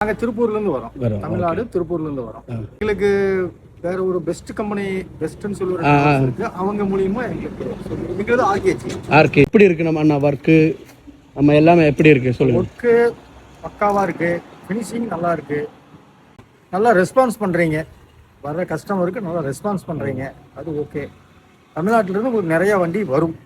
நாங்கள் திருப்பூர்லேருந்து வரோம். தமிழ்நாடு திருப்பூர்லேருந்து வரோம். எங்களுக்கு வேற ஒரு பெஸ்ட் கம்பெனி, பெஸ்ட்னு சொல்லுற இருக்கு, அவங்க மூலியமா எங்களுக்கு ஆர்கே எப்படி இருக்கு நம்ம ஒர்க்கு, நம்ம எல்லாமே எப்படி இருக்கு சொல்லுங்க. ஒர்க்கு பக்காவா இருக்கு, ஃபினிஷிங் நல்லா இருக்கு, நல்லா ரெஸ்பான்ஸ் பண்றீங்க, வர்ற கஸ்டமருக்கு நல்லா ரெஸ்பான்ஸ் பண்றீங்க, அது ஓகே. தமிழ்நாட்டில இருந்து உங்களுக்கு நிறைய வண்டி வரும்.